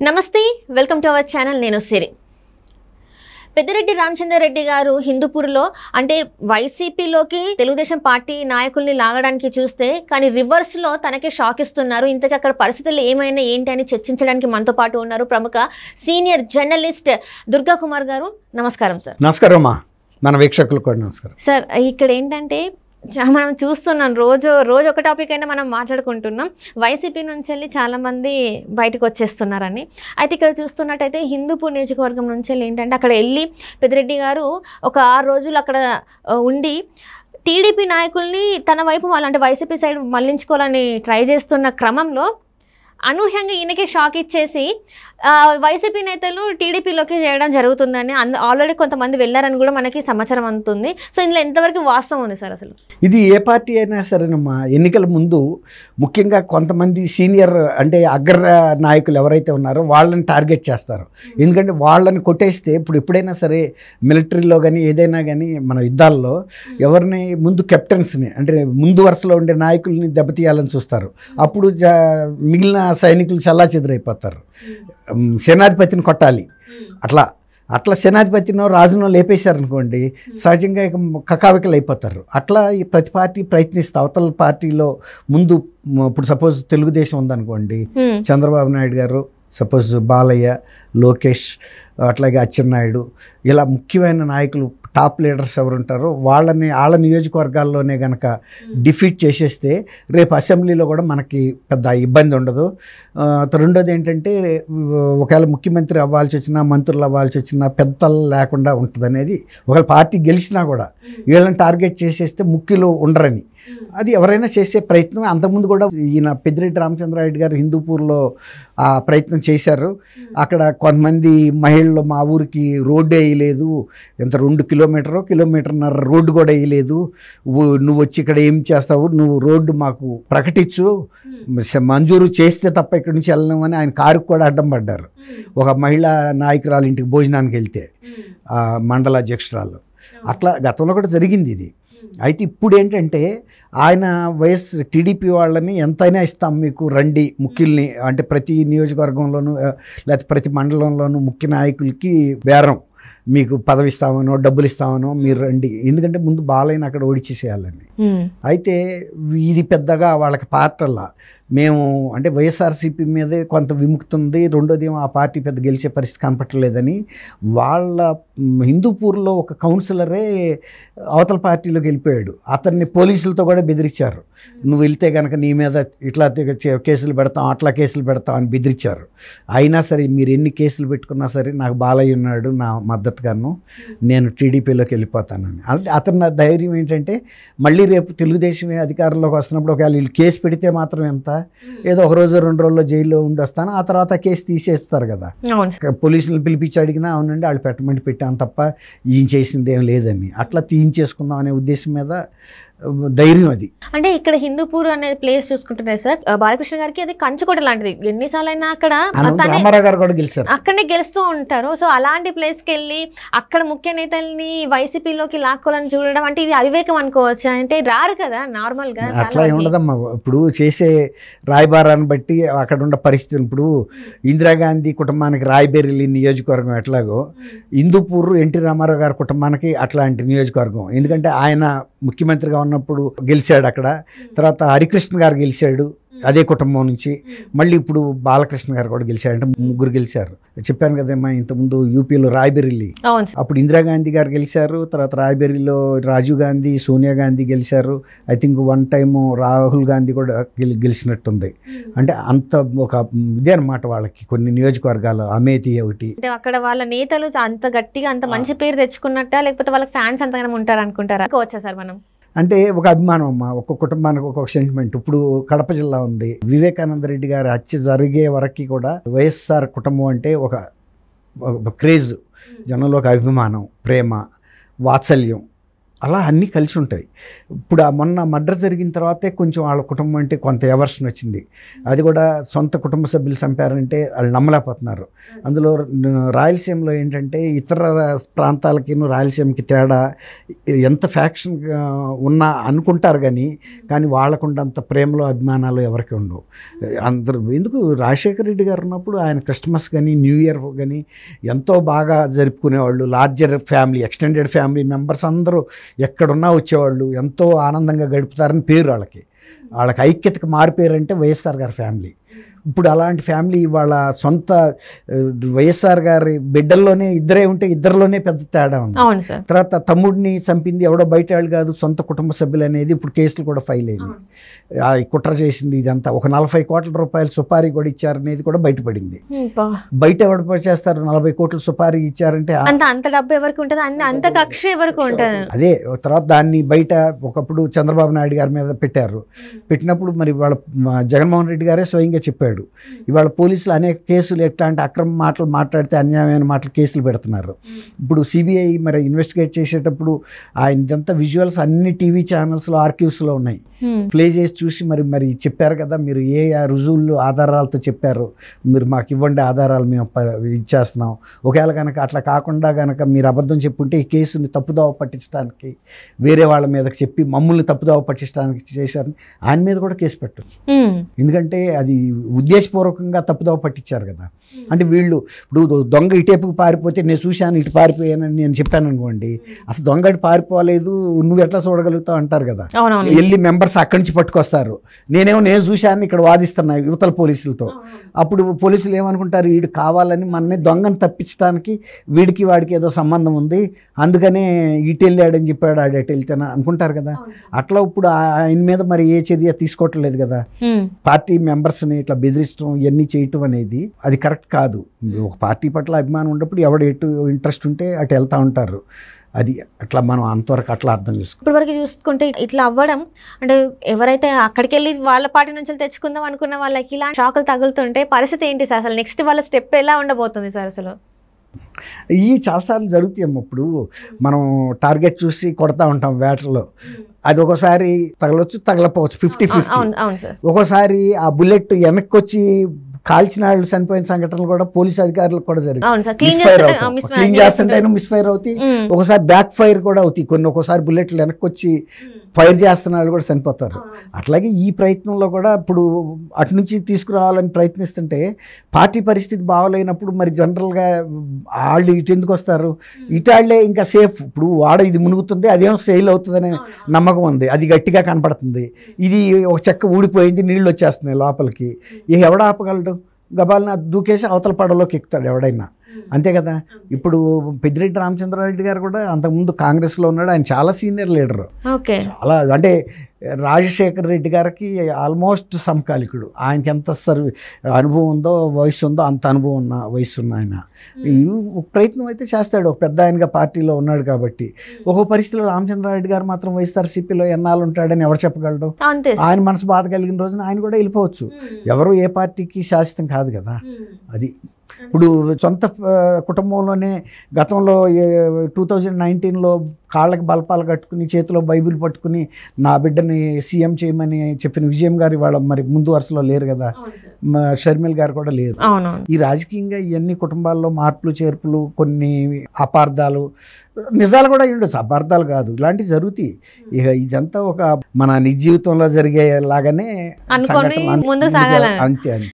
నమస్తే welcome to our channel నేను సిరి పెద్దిరెడ్డి రామచంద్రారెడ్డి గారు హిందూపూర్లో అంటే వైసీపీలోకి తెలుగుదేశం పార్టీ నాయకుల్ని లాగడానికి చూస్తే కానీ రివర్స్లో తనకే షాక్ ఇస్తున్నారు. ఇంతకీ అక్కడ పరిస్థితులు ఏమైనా ఏంటి అని చర్చించడానికి మనతో పాటు ఉన్నారు ప్రముఖ సీనియర్ జర్నలిస్ట్ దుర్గా కుమార్ గారు. నమస్కారం సార్. నమస్కారం అమ్మా, మన వీక్షకులు కూడా నమస్కారం సార్. ఇక్కడ ఏంటంటే మనం చూస్తున్నాం రోజు ఒక టాపిక్ అయినా మనం మాట్లాడుకుంటున్నాం. వైసీపీ నుంచి వెళ్ళి చాలామంది బయటకు వచ్చేస్తున్నారని. అయితే ఇక్కడ చూస్తున్నట్టయితే హిందూపూర్ నియోజకవర్గం నుంచి వెళ్ళి ఏంటంటే అక్కడ వెళ్ళి పెద్దిరెడ్డి గారు ఒక 6 రోజులు అక్కడ ఉండి టీడీపీ నాయకుల్ని తన వైపు అంటే వైసీపీ సైడ్ మళ్లించుకోవాలని ట్రై చేస్తున్న క్రమంలో అనూహ్యంగా ఈయనకే షాక్ ఇచ్చేసి వైసీపీ నేతలు టీడీపీలోకి చేయడం జరుగుతుందని ఆల్రెడీ కొంతమంది వెళ్ళారని కూడా మనకి సమాచారం అందుతుంది. సో ఇందులో ఎంతవరకు వాస్తవం ఉంది సార్? అసలు ఇది ఏ పార్టీ అయినా సరేనమ్మా, ఎన్నికల ముందు ముఖ్యంగా కొంతమంది సీనియర్ అంటే అగ్ర నాయకులు ఎవరైతే ఉన్నారో వాళ్ళని టార్గెట్ చేస్తారు. ఎందుకంటే వాళ్ళని కొట్టేస్తే ఇప్పుడు ఎప్పుడైనా సరే మిలిటరీలో కానీ ఏదైనా కానీ మన యుద్ధాల్లో ఎవరిని ముందు కెప్టెన్స్ని అంటే ముందు వరుసలో ఉండే నాయకుల్ని దెబ్బతీయాలని చూస్తారు. అప్పుడు మిగిలిన సైనికులు చల్లా చెదురైపోతారు. సేనాధిపతిని కొట్టాలి, అట్లా సేనాధిపతినో రాజునో లేపేశారనుకోండి సహజంగా కకావికలు అయిపోతారు. అట్లా ఈ ప్రతి పార్టీ ప్రయత్నిస్తే అవతల పార్టీలో ముందు ఇప్పుడు సపోజ్ తెలుగుదేశం ఉందనుకోండి, చంద్రబాబు నాయుడు గారు, సపోజ్ బాలయ్య, లోకేష్, అట్లాగే అచ్చెన్నాయుడు, ఇలా ముఖ్యమైన నాయకులు టాప్ లీడర్స్ ఎవరు ఉంటారో వాళ్ళ నియోజకవర్గాల్లోనే కనుక డిఫీట్ చేసేస్తే రేపు అసెంబ్లీలో కూడా మనకి పెద్ద ఇబ్బంది ఉండదు. రెండోది ఏంటంటే ఒకవేళ ముఖ్యమంత్రి అవ్వాల్సి వచ్చినా మంత్రులు అవ్వాల్సి వచ్చినా పెద్దలు లేకుండా ఉంటుంది అనేది. ఒకవేళ పార్టీ గెలిచినా కూడా వీళ్ళని టార్గెట్ చేసేస్తే ముఖ్యులు ఉండరని అది ఎవరైనా చేసే ప్రయత్నం. అంతకుముందు కూడా ఈయన పెద్దిరెడ్డి రామచంద్రారెడ్డి గారు హిందూపూర్లో ఆ ప్రయత్నం చేశారు. అక్కడ కొంతమంది మహిళలు మా ఊరికి రోడ్డు వేయలేదు, ఎంత 2 కిలోమీటర్న్నర రోడ్డు కూడా వేయలేదు, నువ్వు వచ్చి ఇక్కడ ఏం చేస్తావు, నువ్వు రోడ్డు మాకు ప్రకటించు, మంజూరు చేస్తే తప్ప ఇక్కడి నుంచి వెళ్ళను అని ఆయన కారుకు కూడా అడ్డం పడ్డారు. ఒక మహిళా నాయకురాలు ఇంటికి భోజనానికి వెళ్తే మండల అధ్యక్షురాలు. అట్లా గతంలో కూడా జరిగింది ఇది. అయితే ఇప్పుడు ఏంటంటే ఆయన టీడీపీ వాళ్ళని ఎంతైనా ఇస్తాం మీకు రండి ముఖ్యుల్ని అంటే ప్రతి నియోజకవర్గంలోనూ లేకపోతే ప్రతి మండలంలోనూ ముఖ్య నాయకులకి బేరం, మీకు పదవి ఇస్తామనో డబ్బులు ఇస్తామనో మీరు రండి, ఎందుకంటే ముందు బాలయ్యని అక్కడ ఓడిచేసేయాలని. అయితే ఇది పెద్దగా వాళ్ళకి పార్టల్లా మేము అంటే వైఎస్ఆర్సీపీ మీదే కొంత విముక్తి ఉంది. రెండోది ఆ పార్టీ పెద్ద గెలిచే పరిస్థితి కనపట్టలేదని వాళ్ళ హిందూపూర్లో ఒక కౌన్సిలరే అవతల పార్టీలోకి వెళ్ళిపోయాడు. అతన్ని పోలీసులతో కూడా బెదిరించారు, నువ్వు వెళ్తే కనుక నీ మీద ఇట్లా కేసులు పెడతాం అట్లా కేసులు పెడతాం అని బెదిరించారు. అయినా సరే మీరు ఎన్ని కేసులు పెట్టుకున్నా సరే నాకు బాలయ్య ఉన్నాడు నా మద్దతుగాను, నేను టీడీపీలోకి వెళ్ళిపోతానని. అతని ధైర్యం ఏంటంటే మళ్ళీ రేపు తెలుగుదేశమే అధికారంలోకి వస్తున్నప్పుడు ఒకవేళ వీళ్ళు కేసు పెడితే మాత్రం ఎంత ఏదో 1 రోజు 2 రోజుల్లో జైల్లో ఉండి వస్తాను, ఆ తర్వాత కేసు తీసేస్తారు కదా. పోలీసులను పిలిపించి అడిగినా అవునండి వాళ్ళు పెట్టమంటే పెట్టాను తప్ప ఈయన చేసింది ఏం లేదని, అట్లా తీయించేసుకుందాం అనే ఉద్దేశం మీద ధైర్యం అది. అంటే ఇక్కడ హిందూపూర్ అనే ప్లేస్ చూసుకుంటున్నారు సార్, బాలకృష్ణ గారికి అది కంచుకోట లాంటిది. ఎన్నిసార్లు అయినా అక్కడ అక్కడనే గెలుస్తూ ఉంటారు. సో అలాంటి ప్లేస్కి వెళ్ళి అక్కడ ముఖ్య నేతల్ని వైసీపీలోకి లాక్కోవాలని చూడడం అంటే ఇది అవివేకం అనుకోవచ్చు. అంటే రారు కదా నార్మల్ గా. అట్లా ఉండదమ్మా, ఇప్పుడు చేసే రాయబారాన్ని బట్టి అక్కడ ఉన్న పరిస్థితి. ఇప్పుడు ఇందిరాగాంధీ కుటుంబానికి రాయబేరిలి నియోజకవర్గం ఎట్లాగో హిందూపూర్ ఎన్టీ రామారావు గారి కుటుంబానికి అట్లాంటి నియోజకవర్గం. ఎందుకంటే ఆయన ముఖ్యమంత్రిగా ఉన్నప్పుడు గెలిచాడు అక్కడ, తర్వాత హరికృష్ణ గారు గెలిచాడు అదే కుటుంబం నుంచి, మళ్ళీ ఇప్పుడు బాలకృష్ణ గారు కూడా గెలిచారు. అంటే 3 గెలిచారు. చెప్పాను కదమ్మా ఇంతకుముందు యూపీలో రాయ్బెరిలి, అప్పుడు ఇందిరాగాంధీ గారు గెలిచారు, తర్వాత రాయ్బెరిలో రాజీవ్ గాంధీ, సోనియా గాంధీ గెలిచారు. I think 1 time Rahul Gandhi కూడా గెలిచినట్టుంది. అంటే అంత ఒక ఇదే అనమాట వాళ్ళకి కొన్ని నియోజకవర్గాలు. అమేథీ ఒకటి. అక్కడ వాళ్ళ నేతలు అంత గట్టిగా అంత మంచి పేరు తెచ్చుకున్నట్ట, లేకపోతే వాళ్ళకి ఫ్యాన్స్ అంతగానో ఉంటారు అనుకుంటారా? వచ్చా సార్ మనం అంటే ఒక అభిమానం అమ్మ, ఒక్కొక్క కుటుంబానికి ఒక్కొక్క సెంటిమెంట్. ఇప్పుడు కడప జిల్లా ఉంది, వివేకానంద రెడ్డి గారి హత్య జరిగే వరకు కూడా వైఎస్ఆర్ కుటుంబం అంటే ఒక క్రేజ్, జనంలో ఒక అభిమానం, ప్రేమ, వాత్సల్యం అలా అన్నీ కలిసి ఉంటాయి. ఇప్పుడు ఆ మొన్న మర్డర్ జరిగిన తర్వాతే కొంచెం వాళ్ళ కుటుంబం అంటే కొంత ఎవర్షన్ వచ్చింది. అది కూడా సొంత కుటుంబ సభ్యులు చంపారంటే వాళ్ళు నమ్మలేకపోతున్నారు. అందులో రాయలసీమలో ఏంటంటే ఇతర ప్రాంతాలకి రాయలసీమకి తేడా ఎంత ఫ్యాక్షన్ ఉన్నా అనుకుంటారు కానీ వాళ్ళకుండంత ప్రేమలో అభిమానాలు ఎవరికి ఉండవు. అందరూ ఎందుకు రాజశేఖర రెడ్డి గారు ఉన్నప్పుడు ఆయన క్రిస్మస్ కానీ న్యూ ఇయర్ కానీ ఎంతో బాగా జరుపుకునేవాళ్ళు. Larger family, extended family members అందరూ ఎక్కడున్నా వచ్చేవాళ్ళు, ఎంతో ఆనందంగా గడుపుతారని పేరు వాళ్ళకి ఐక్యతకు మారిపోయారంటే వైఎస్ఆర్ గారి ఫ్యామిలీ. ఇప్పుడు అలాంటి ఫ్యామిలీ వాళ్ళ సొంత వైఎస్ఆర్ గారి బిడ్డల్లోనే ఇద్దరే ఉంటే ఇద్దరిలోనే పెద్ద తేడా ఉంది. తర్వాత తమ్ముడిని చంపింది ఎవడో బయట వాళ్ళు కాదు, సొంత కుటుంబ సభ్యులు అనేది ఇప్పుడు కేసులు కూడా ఫైల్ అయింది. కుట్ర చేసింది ఇదంతా. ఒక 40 కోట్ల రూపాయలు సుపారీ కూడా ఇచ్చారనేది కూడా బయటపడింది. బయట ఎవడ చేస్తారు 40 కోట్ల సుపారీ ఇచ్చారంటే అంత డబ్బు ఎవరికి ఉంటుంది, అంత కక్ష ఎవరికి ఉంటుంది. అదే తర్వాత దాన్ని బయట ఒకప్పుడు చంద్రబాబు నాయుడు గారి మీద పెట్టినప్పుడు మరి వాళ్ళ జగన్మోహన్ రెడ్డి గారే స్వయంగా చెప్పాడు. ఇవాళ పోలీసులు అనేక కేసులు ఎట్లాంటి అక్రమ మాటలు మాట్లాడితే అన్యాయమైన మాటలు కేసులు పెడుతున్నారు. ఇప్పుడు సిబిఐ మరి ఇన్వెస్టిగేట్ చేసేటప్పుడు ఇదంతా విజువల్స్ అన్ని టీవీ ఛానల్స్లో ఆర్కీవ్స్లో ఉన్నాయి. ప్లే చేసి చూసి మరి చెప్పారు కదా, మీరు ఏ రుజువులు ఆధారాలతో చెప్పారు, మీరు మాకు ఇవ్వండి ఆధారాలు, మేము ఇచ్చేస్తున్నాం. ఒకవేళ కనుక అట్లా కాకుండా కనుక మీరు అబద్ధం చెప్పుంటే ఈ కేసుని తప్పుదోవ పట్టించడానికి వేరే వాళ్ళ మీదకి చెప్పి మమ్మల్ని తప్పుదోవ పట్టించడానికి చేశారని ఆయన మీద కూడా కేసు పెట్టచ్చు. ఎందుకంటే అది ఉద్దేశపూర్వకంగా తప్పుదోవ పట్టించారు కదా. అంటే వీళ్ళు ఇప్పుడు దొంగ ఇటేపుకు పారిపోతే నేను చూశాను ఇటు పారిపోయానని నేను చెప్పాను అనుకోండి, అసలు దొంగ ఇటు పారిపోలేదు నువ్వు ఎట్లా చూడగలుగుతావు అంటారు కదా. వెళ్ళి మెంబర్స్ అక్కడి నుంచి పట్టుకొస్తారు. నేను చూశాను ఇక్కడ వాదిస్తున్నా యువతల పోలీసులతో. అప్పుడు పోలీసులు ఏమనుకుంటారు, వీడు కావాలని మనని దొంగను తప్పించడానికి వాడికి ఏదో సంబంధం ఉంది, అందుకనే ఇటు వెళ్ళాడని చెప్పాడు, ఆడు ఎటు వెళ్తాను అనుకుంటారు కదా. అట్లా ఇప్పుడు ఆయన మీద మరి ఏ చర్య తీసుకోవట్లేదు కదా. పార్టీ మెంబర్స్ని ఇట్లా బెదిరించడం ఇవన్నీ చేయటం అనేది అది కరెక్ట్ కాదు. ఒక పార్టీ పట్ల అభిమానం ఉన్నప్పుడు ఎవడు ఎటు ఇంట్రెస్ట్ ఉంటే అటు వెళ్తూ ఉంటారు. అది అట్లా మనం అంతవరకు అట్లా అర్థం చేసుకోవాలి. ఇప్పటివరకు చూసుకుంటే ఇట్లా అవ్వడం అంటే ఎవరైతే అక్కడికి వెళ్ళి వాళ్ళ పార్టీ నుంచి తెచ్చుకుందాం అనుకున్న వాళ్ళకి ఇలా షాకులు తగులుతుంటే పరిస్థితి ఏంటి సార్? అసలు నెక్స్ట్ వాళ్ళ స్టెప్ ఎలా ఉండబోతుంది సార్? అసలు ఇవి చాలాసార్లు జరుగుతాయి. ఇప్పుడు మనం టార్గెట్ చూసి కొడతా ఉంటాం వేటలో. అది ఒకసారి తగలొచ్చు, తగలపోవచ్చు, 50-50. ఒక్కోసారి ఆ బుల్లెట్ వెనక్కి వచ్చి కాల్చిన వాళ్ళు చనిపోయిన సంఘటనలు కూడా పోలీస్ అధికారులకు కూడా జరిగింది. క్లీన్ చేస్తుంటే మిస్ఫైర్ అవుతాయి, ఒకసారి బ్యాక్ ఫైర్ కూడా అవుతాయి. ఒక్కోసారి బుల్లెట్లు వెనక్కి వచ్చి ఫైర్ చేస్తున్న వాళ్ళు కూడా చనిపోతారు. అట్లాగే ఈ ప్రయత్నంలో కూడా ఇప్పుడు అటు నుంచి తీసుకురావాలని ప్రయత్నిస్తుంటే పార్టీ పరిస్థితి బాగోలేనప్పుడు మరి జనరల్గా వాళ్ళు ఇటు ఎందుకు వస్తారు? ఇటాళ్లే ఇంకా సేఫ్. ఇప్పుడు వాడ ఇది మునుగుతుంది, అదేమో సెయిల్ అవుతుందనే నమ్మకం ఉంది, అది గట్టిగా కనపడుతుంది. ఇది ఒక చెక్క ఊడిపోయింది, నీళ్ళు వచ్చేస్తున్నాయి లోపలికి, ఎవడ ఆపగలడు? గబాల్ని దూకేసి అవతల పడవలోకి ఎక్కుతాడు ఎవడైనా, అంతే కదా. ఇప్పుడు పెద్దిరెడ్డి రామచంద్రారెడ్డి గారు కూడా అంతకుముందు కాంగ్రెస్లో ఉన్నాడు. ఆయన చాలా సీనియర్ లీడరు, చాలా అంటే రాజశేఖర రెడ్డి గారికి ఆల్మోస్ట్ సమకాలికుడు. ఆయనకి ఎంత అనుభవం ఉందో, వయసు ఉందో అంత అనుభవం ఉన్న వయసు ఉన్న ఆయన ప్రయత్నం అయితే చేస్తాడు. ఒక పెద్ద ఆయనగా పార్టీలో ఉన్నాడు కాబట్టి. ఒక్కో పరిస్థితిలో రామచంద్రారెడ్డి గారు మాత్రం వైఎస్ఆర్సీపీలో ఎన్నాళ్ళు ఉంటాడని ఎవరు చెప్పగలడు? ఆయన మనసు బాధ కలిగిన రోజున ఆయన కూడా వెళ్ళిపోవచ్చు. ఎవరు ఏ పార్టీకి శాశ్వతం కాదు కదా. అది ఇప్పుడు సొంత కుటుంబంలోనే గతంలో 2019లో కాళ్ళకి బలపాలు కట్టుకుని చేతిలో బైబిల్ పట్టుకుని నా బిడ్డని సీఎం చేయమని చెప్పిన విజయం గారు ఇవాళ మరి ముందు వరుసలో లేరు కదా. షర్మిల్ గారు కూడా లేరు. ఈ రాజకీయంగా ఇవన్నీ కుటుంబాల్లో మార్పులు చేర్పులు, కొన్ని అపార్థాలు, నిజాలు కూడా ఉండొచ్చు, అపార్థాలు కాదు, ఇలాంటివి జరుగుతాయి. ఇక ఇదంతా ఒక మన నిజ జీవితంలో జరిగేలాగానే అంతే.